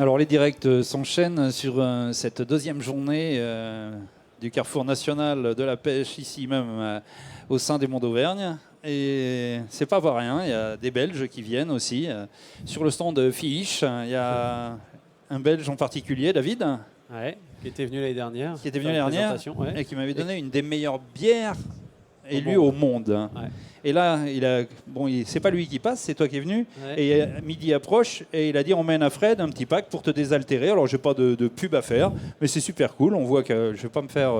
Alors les directs s'enchaînent sur cette deuxième journée du Carrefour national de la pêche, ici même au sein des Monts d'Auvergne. Et c'est pas pour rien, il y a des Belges qui viennent aussi. Sur le stand de Fiche, il y a un Belge en particulier, David. Ouais, qui était venu l'année dernière. Qui était venu l'année dernière ouais. et qui m'avait donné une des meilleures bières élues au monde. Ouais. Et là, c'est pas lui qui passe, c'est toi qui es venu. Ouais. Et midi approche et il a dit on mène à Fred un petit pack pour te désaltérer. Alors j'ai pas de pub à faire, mais c'est super cool. On voit que je vais pas me faire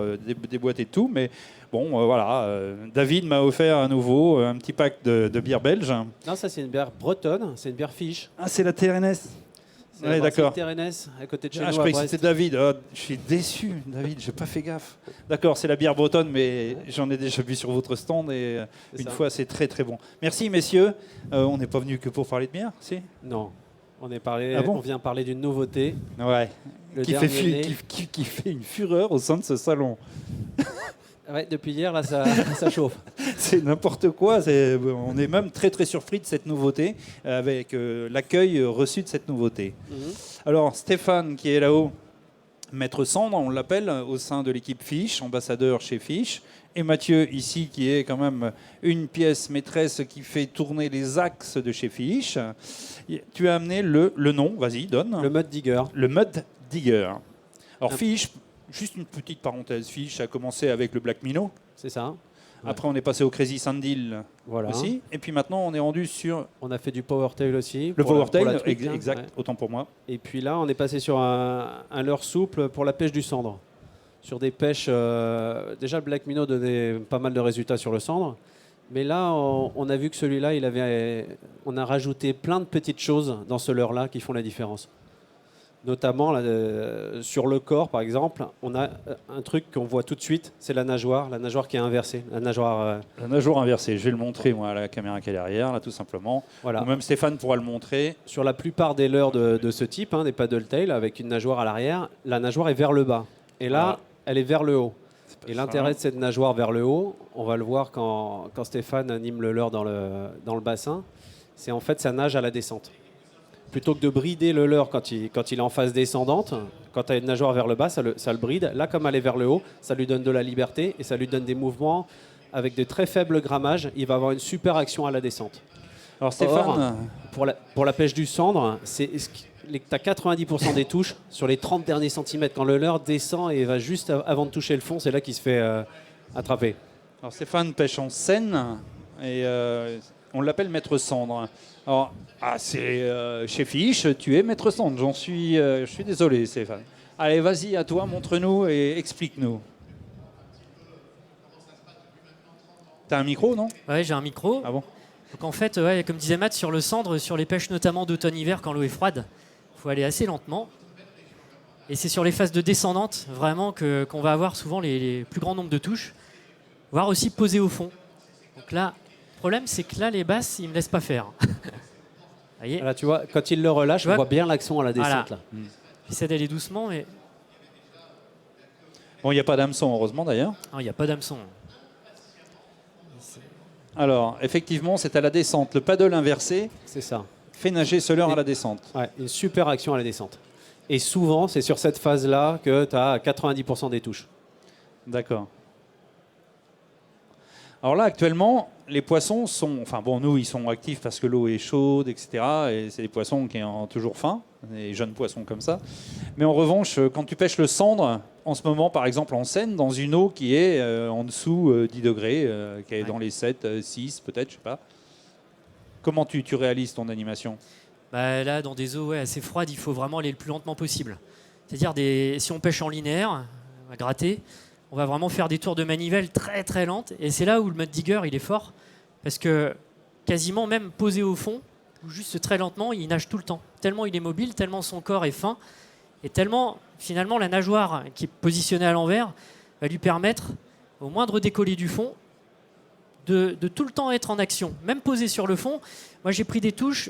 déboîter de tout, mais bon, voilà. David m'a offert à nouveau un petit pack de bière belge. Non, ça c'est une bière bretonne, c'est une bière Fiche. Ah, c'est la TRNS. C'est Ouais, d'accord. TRNS à côté de chez nous. Je croyais que c'était David. Oh, je suis déçu, David, j'ai pas fait gaffe. D'accord, c'est la bière bretonne, mais j'en ai déjà vu sur votre stand et une fois, c'est très très bon. Merci messieurs. On n'est pas venu que pour parler de bière, si? Non, on vient parler d'une nouveauté. Ouais. Qui qui fait une fureur au sein de ce salon. Ouais, depuis hier, là, ça chauffe. C'est n'importe quoi. On est même très très surpris de cette nouveauté, avec l'accueil reçu de cette nouveauté. Alors Stéphane qui est là-haut, maître cendre, on l'appelle, au sein de l'équipe Fiche, ambassadeur chez Fiche. Et Mathieu ici qui est quand même une pièce maîtresse qui fait tourner les axes de chez Fiche. Tu as amené le nom, vas-y, donne. Le Mud Digger. Le Mud Digger. Alors Fiche, juste une petite parenthèse, Fiche a commencé avec le Black Minnow. C'est ça. Après, on est passé au Crazy Sandil aussi. Et puis maintenant, on est rendu sur... On a fait du Powertail aussi. Le Powertail, exact, ouais. Autant pour moi. Et puis là, on est passé sur un leurre souple pour la pêche du cendre. Sur des pêches... déjà, le Black Minnow donnait pas mal de résultats sur le cendre. Mais là, on a vu que celui-là, on a rajouté plein de petites choses dans ce leurre-là qui font la différence. Notamment là, sur le corps, par exemple, on a un truc qu'on voit tout de suite, c'est la nageoire qui est inversée. La nageoire inversée, je vais le montrer moi à la caméra qui est derrière, là tout simplement. Voilà. Ou même Stéphane pourra le montrer. Sur la plupart des leurres de ce type, des paddle tail avec une nageoire à l'arrière, la nageoire est vers le bas. Et là, elle est vers le haut. Et l'intérêt de cette nageoire vers le haut, on va le voir quand Stéphane anime le leurre dans le bassin, c'est en fait ça nage à la descente. Plutôt que de brider le leurre quand il est en phase descendante, quand tu as une nageoire vers le bas, ça le bride. Là, comme elle est vers le haut, ça lui donne de la liberté et ça lui donne des mouvements avec de très faibles grammages. Il va avoir une super action à la descente. Alors Stéphane, pour la pêche du cendre, tu as 90% des touches sur les 30 derniers centimètres. Quand le leurre descend et va juste avant de toucher le fond, c'est là qu'il se fait attraper. Alors Stéphane pêche en Seine et on l'appelle maître cendre. Alors, c'est chez Fiche, tu es maître cendre. Je suis désolé, Stéphane. Allez, vas-y, à toi, montre-nous et explique-nous. T'as un micro, non? Ouais, j'ai un micro. Ah bon? Donc en fait, comme disait Matt, sur le cendre, sur les pêches notamment d'automne-hiver, quand l'eau est froide, il faut aller assez lentement. Et c'est sur les phases de descendante, vraiment, qu'on va avoir souvent les plus grands nombres de touches, voire aussi poser au fond. Donc là, le problème, c'est que là, les basses, ils ne me laissent pas faire. Là, tu vois, quand il le relâche, on voit bien l'action à la descente. Voilà. J'essaie d'aller doucement, mais... Bon, il n'y a pas d'hameçon, heureusement, d'ailleurs. Non, il n'y a pas d'hameçon. Alors, effectivement, c'est à la descente. Le paddle inversé fait nager ce leurre à la descente. Ouais, une super action à la descente. Et souvent, c'est sur cette phase-là que tu as 90% des touches. D'accord. Alors là, actuellement, les poissons sont... Enfin bon, nous, ils sont actifs parce que l'eau est chaude, etc. Et c'est des poissons qui ont toujours faim, des jeunes poissons comme ça. Mais en revanche, quand tu pêches le cendre, en ce moment, par exemple, en Seine, dans une eau qui est en dessous 10 degrés, qui est dans les 7, 6 peut-être, je sais pas. Comment tu réalises ton animation? Là, dans des eaux assez froides, il faut vraiment aller le plus lentement possible. C'est-à-dire, si on pêche en linéaire, à gratter, on va vraiment faire des tours de manivelle très très lentes. Et c'est là où le Mud Digger, il est fort. Parce que quasiment même posé au fond, ou juste très lentement, il nage tout le temps. Tellement il est mobile, tellement son corps est fin. Et tellement, finalement, la nageoire qui est positionnée à l'envers va lui permettre, au moindre décollé du fond, de tout le temps être en action. Même posé sur le fond, moi j'ai pris des touches,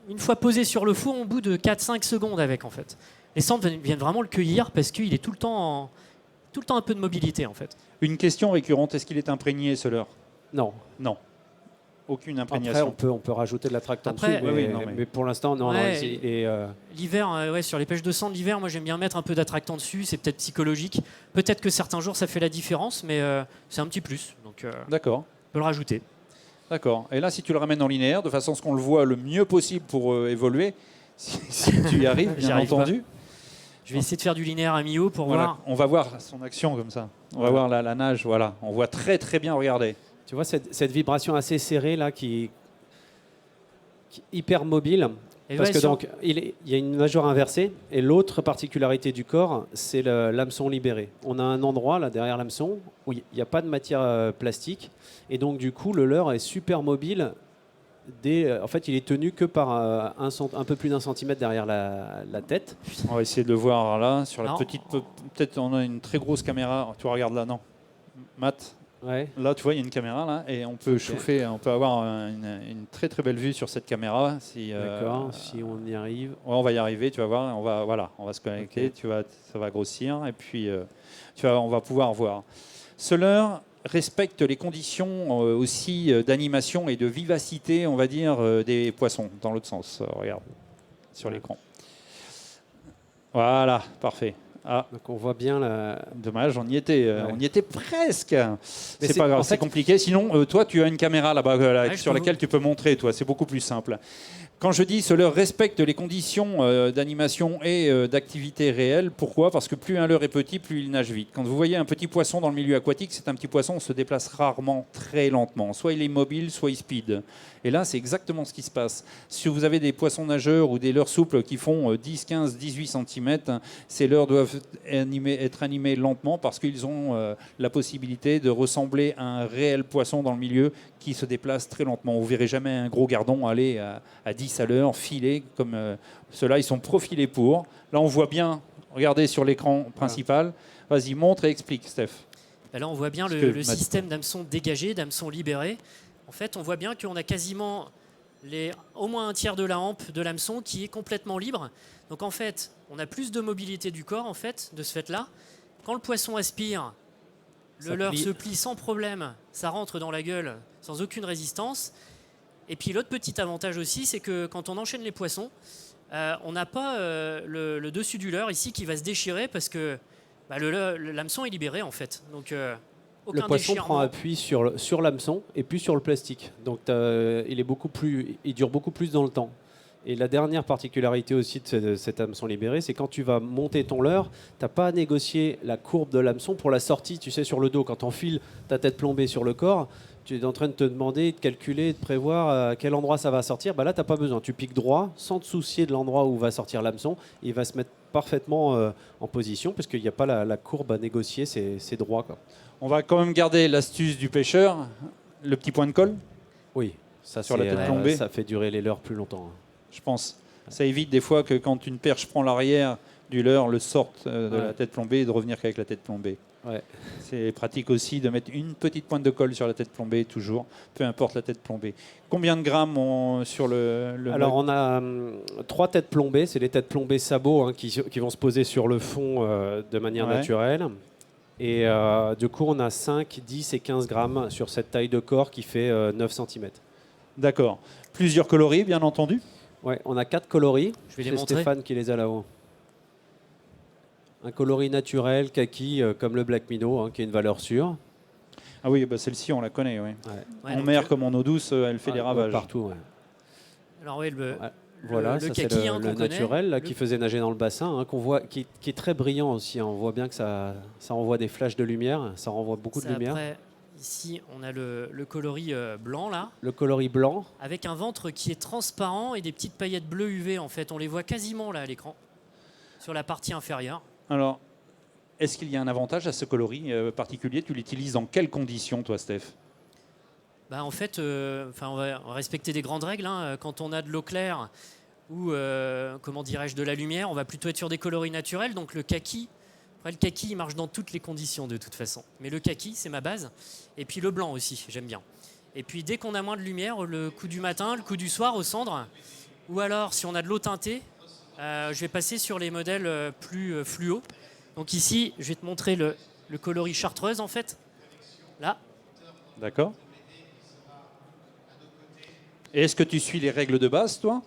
une fois posé sur le fond, au bout de 4-5 secondes avec, en fait. Les cendres viennent vraiment le cueillir parce qu'il est tout le temps un peu de mobilité, en fait. Une question récurrente, est-ce qu'il est imprégné, ce leurre? Non. Non. Aucune Après, imprégnation. on peut rajouter de l'attractant dessus, Après- mais, Oui, oui, non, mais- pour l'instant, non. Ouais. non, L'hiver, ouais, sur les pêches de cendre l'hiver, moi j'aime bien mettre un peu d'attractant dessus, c'est peut-être psychologique. Peut-être que certains jours ça fait la différence, mais c'est un petit plus, donc D'accord. on peut le rajouter. D'accord. Et là, si tu le ramènes en linéaire, de façon à ce qu'on le voit le mieux possible pour évoluer, si tu y arrives, J'y bien arrive entendu. Je vais essayer de faire du linéaire à mi-haut pour Voilà. voir. On va voir son action comme ça. On va voir la nage, voilà. On voit très très bien, regardez. Tu vois cette vibration assez serrée là qui est hyper mobile. Et Parce ouais, que sur- donc il y a une nageoire inversée et l'autre particularité du corps, c'est l'hameçon libéré. On a un endroit là derrière l'hameçon où il n'y a pas de matière plastique et donc du coup le leurre est super mobile. En fait, il est tenu que par un peu plus d'un centimètre derrière la tête. On va essayer de le voir là, sur la Alors- petite. Peut-être on a une très grosse caméra. Tu regardes là, non Matt, Ouais. là tu vois, il y a une caméra là et on peut chauffer, on peut avoir une très très belle vue sur cette caméra. Si, D'accord. Si on y arrive. ouais, on va y arriver, tu vas voir. On va se connecter, Ok. ça va grossir et puis on va pouvoir voir. Ce leurre respecte les conditions aussi d'animation et de vivacité, on va dire, des poissons, dans l'autre sens. Regarde, sur l'écran. Voilà, parfait. Ah, Donc on voit bien la. dommage, on y était presque. C'est c'est- pas grave, en c'est fait- compliqué. Sinon, toi, tu as une caméra là-bas je sur peux laquelle tu peux montrer, toi, c'est beaucoup plus simple. Quand je dis ce leurre respecte les conditions d'animation et d'activité réelle, pourquoi? Parce que plus un leurre est petit, plus il nage vite. Quand vous voyez un petit poisson dans le milieu aquatique, c'est un petit poisson, on se déplace rarement très lentement. Soit il est mobile, soit il speed. Et là, c'est exactement ce qui se passe. Si vous avez des poissons nageurs ou des leurres souples qui font 10, 15, 18 cm, ces leurres doivent être animés lentement parce qu'ils ont la possibilité de ressembler à un réel poisson dans le milieu qui se déplace très lentement. Vous ne verrez jamais un gros gardon aller à 10 à l'heure, filer comme ceux-là. Ils sont profilés pour. Là, on voit bien, regardez sur l'écran principal. Vas-y, montre et explique, Steph. Ben là, on voit bien Parce le que système d'hameçon dégagé, d'hameçon libéré. En fait, on voit bien qu'on a quasiment au moins un tiers de la hampe de l'hameçon qui est complètement libre. Donc en fait, on a plus de mobilité du corps en fait, de ce fait-là. Quand le poisson aspire, le Ça leurre plie. se plie sans problème, ça rentre dans la gueule sans aucune résistance. Et puis l'autre petit avantage aussi, c'est que quand on enchaîne les poissons, on n'a pas le dessus du leurre ici qui va se déchirer parce que bah, l'hameçon est libéré en fait. Donc aucun Le poisson déchirement. prend appui sur l'hameçon et puis sur le plastique. Donc il dure beaucoup plus dans le temps. Et la dernière particularité aussi de cet hameçon libéré, c'est quand tu vas monter ton leurre, tu n'as pas à négocier la courbe de l'hameçon pour la sortie, tu sais, sur le dos. Quand on file ta tête plombée sur le corps, tu es en train de te demander, de calculer, de prévoir à quel endroit ça va sortir. Bah là, tu n'as pas besoin. Tu piques droit sans te soucier de l'endroit où va sortir l'hameçon. Il va se mettre parfaitement en position parce qu'il n'y a pas la courbe à négocier, c'est droit, quoi. On va quand même garder l'astuce du pêcheur, le petit point de colle, Oui, ça, Sur la tête plombée. ça fait durer les leurres plus longtemps. je pense. Ça évite des fois que quand une perche prend l'arrière du leurre, le sorte de Ouais. la tête plombée et de revenir qu'avec la tête plombée. Ouais. C'est pratique aussi de mettre une petite pointe de colle sur la tête plombée, toujours, peu importe la tête plombée. Combien de grammes sur le Alors on a 3 têtes plombées, c'est les têtes plombées sabots qui vont se poser sur le fond de manière Ouais. naturelle. Et du coup on a 5, 10 et 15 grammes sur cette taille de corps qui fait 9 cm. D'accord. Plusieurs coloris, bien entendu. Ouais, on a 4 coloris. Je vais les C'est montrer. Stéphane qui les a là-haut. Un coloris naturel, kaki, comme le Black Minnow, qui est une valeur sûre. Ah oui, bah celle-ci, on la connaît. Oui. Ouais, En donc, mer comme en eau douce, elle fait des ravages. Partout, ouais. alors oui, Ouais. Voilà, le ça c'est kaki, le qu'on connaît. naturel là, Le- qui faisait nager dans le bassin, qu'on voit, qui est très brillant aussi. On voit bien que ça envoie des flashs de lumière, ça renvoie beaucoup de Ça, lumière. après, ici, on a le coloris blanc là, Le coloris blanc, avec un ventre qui est transparent et des petites paillettes bleues UV en fait. On les voit quasiment là à l'écran, sur la partie inférieure. Alors, est-ce qu'il y a un avantage à ce coloris particulier? Tu l'utilises dans quelles conditions, toi, Steph? Bah, en fait, on va respecter des grandes règles. Hein. Quand on a de l'eau claire ou, comment dirais-je, de la lumière, on va plutôt être sur des coloris naturels. Donc le kaki, après, le kaki, il marche dans toutes les conditions de toute façon. Mais le kaki, c'est ma base. Et puis le blanc aussi, j'aime bien. Et puis dès qu'on a moins de lumière, le coup du matin, le coup du soir aux cendres, ou alors si on a de l'eau teintée, je vais passer sur les modèles plus fluo. Donc ici, je vais te montrer le coloris chartreuse en fait. Là. D'accord. Et est-ce que tu suis les règles de base, toi?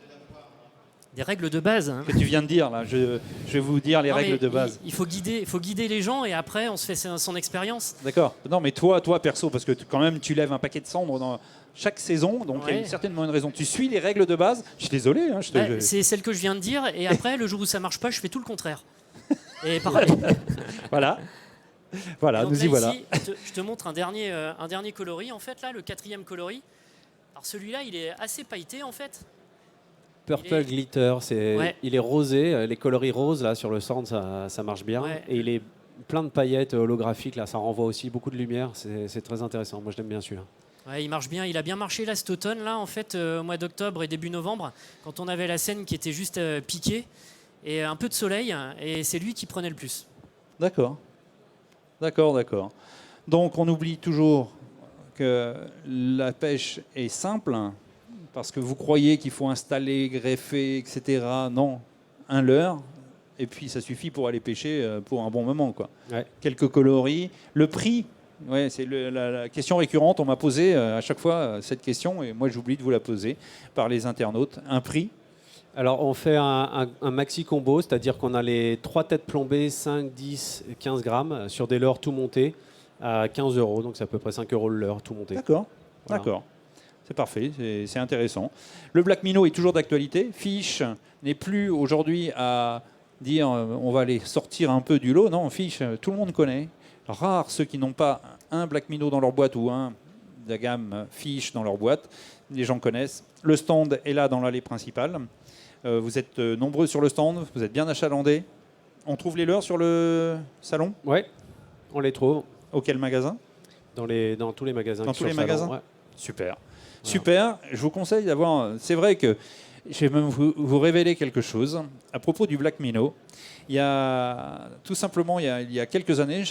Des règles de base. Hein. Que tu viens de dire, là. Je vais vous dire les Non, règles mais de base. il faut guider les gens et après on se fait son expérience. D'accord. Non, mais toi, perso, parce que quand même, tu lèves un paquet de cendres dans chaque saison, donc il y a Ouais. certainement une raison. Tu suis les règles de base. Je suis désolé. Hein, C'est celle que je viens de dire et après, le jour où ça marche pas, je fais tout le contraire. Et pareil. Voilà. Voilà, Donc nous là, y voilà. ici, je te montre un dernier coloris, en fait, là, le 4e coloris. Alors celui-là, il est assez pailleté, en fait. Purple Glitter, Ouais. il est rosé, les coloris roses là sur le stand, ça marche bien. Ouais. Et il est plein de paillettes holographiques, là, ça renvoie aussi beaucoup de lumière, c'est très intéressant. Moi je l'aime bien celui-là. Ouais, il marche bien, il a bien marché là cet automne, là, en fait, au mois d'octobre et début novembre, quand on avait la scène qui était juste piquée et un peu de soleil, et c'est lui qui prenait le plus. D'accord. D'accord. Donc, on oublie toujours que la pêche est simple, parce que vous croyez qu'il faut installer, greffer, etc. Non, un leurre, et puis ça suffit pour aller pêcher pour un bon moment, quoi. Ouais. Quelques coloris. Le prix, ouais, c'est la question récurrente. On m'a posé à chaque fois cette question, et moi j'oublie de vous la poser par les internautes. Un prix? Alors on fait un maxi combo, c'est-à-dire qu'on a les 3 têtes plombées, 5, 10, 15 grammes, sur des leurres tout montés, à 15 €, donc c'est à peu près 5 € le leurre tout monté. D'accord, Voilà. d'accord. C'est parfait, c'est intéressant. Le Black Minnow est toujours d'actualité. Fish n'est plus aujourd'hui à dire on va les sortir un peu du lot. Non, Fish, tout le monde connaît. Rares ceux qui n'ont pas un Black Minnow dans leur boîte ou un de la gamme Fish dans leur boîte. Les gens connaissent. Le stand est là dans l'allée principale. Vous êtes nombreux sur le stand, vous êtes bien achalandés. On trouve les leurs sur le salon? Ouais, on les trouve Auquel magasin? dans tous les magasins. Dans qui tous les sont sur le salon, magasins? ouais. Super. Super. Je vous conseille d'avoir. C'est vrai que je vais même vous révéler quelque chose à propos du Black Minnow. Il y a tout simplement il y a quelques années,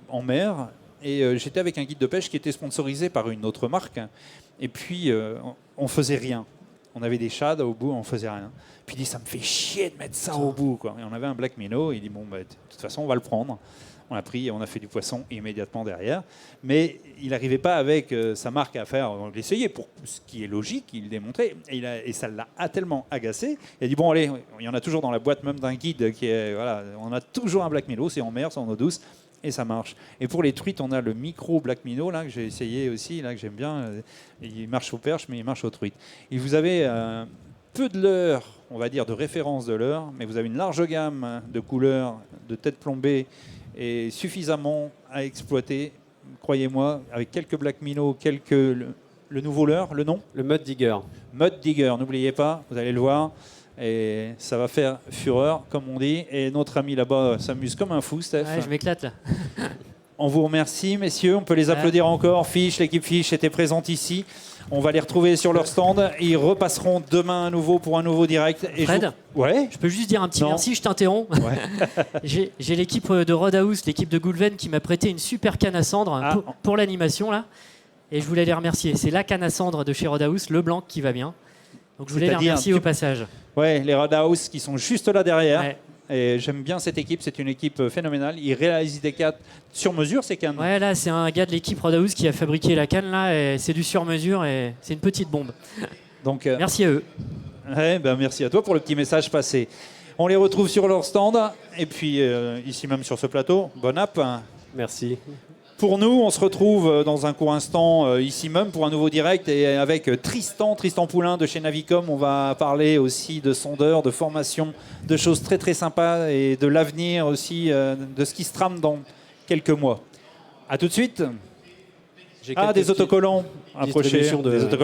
en mer, et j'étais avec un guide de pêche qui était sponsorisé par une autre marque. Et puis on faisait rien. On avait des shads au bout, on faisait rien. Puis il dit ça me fait chier de mettre ça au bout, quoi. Et on avait un Black Minnow. Il dit bon de toute façon on va le prendre. On l'a pris et on a fait du poisson immédiatement derrière. Mais il n'arrivait pas avec sa marque à faire l'essayer, pour ce qui est logique, il le démontrait. Et ça l'a tellement agacé. Il a dit bon allez, il y en a toujours dans la boîte même d'un guide qui est voilà, on a toujours un Black Minnow, c'est en mer, c'est en eau douce. Et ça marche. Et pour les truites, on a le micro Black Minnow là, que j'ai essayé aussi, là, que j'aime bien. Il marche aux perches, mais il marche aux truites. Et vous avez peu de leurre, on va dire, de référence de leurre, mais vous avez une large gamme de couleurs, de têtes plombées, et suffisamment à exploiter, croyez-moi, avec quelques Black Minnow, le nouveau leurre, le nom? Le Mud Digger. Mud Digger, n'oubliez pas, vous allez le voir. Et ça va faire fureur, comme on dit. Et notre ami là-bas s'amuse comme un fou, Steph. Ouais, je m'éclate là. On vous remercie, messieurs. On peut les applaudir encore. Fish, l'équipe Fish était présente ici. On va les retrouver sur leur stand. Ils repasseront demain à nouveau pour un nouveau direct. Et Fred, ouais. je peux juste dire un petit Non. merci, je t'interromps. Ouais. J'ai l'équipe de Roadhouse, l'équipe de Goulven qui m'a prêté une super canne à cendre Ah. pour l'animation là. Et je voulais les remercier. C'est la canne à cendre de chez Roadhouse, le blanc qui va bien. Donc je voulais les C'est-à-dire, remercier au passage. Ouais, les Roadhouse qui sont juste là derrière. Ouais. Et j'aime bien cette équipe, c'est une équipe phénoménale. Ils réalisent des cannes sur mesure, ces cannes. Ouais, là, c'est un gars de l'équipe Roadhouse qui a fabriqué la canne là, et c'est du sur-mesure et c'est une petite bombe. Donc, Merci à eux. ouais, ben merci à toi pour le petit message passé. On les retrouve sur leur stand et puis ici même sur ce plateau. Bon app. Merci. Pour nous, on se retrouve dans un court instant ici même pour un nouveau direct et avec Tristan Poulain de chez Navicom. On va parler aussi de sondeurs, de formation, de choses très très sympas et de l'avenir aussi, de ce qui se trame dans quelques mois. A tout de suite. J'ai Ah, quelques des petites autocollants approchés. distributions de- Des autocollants.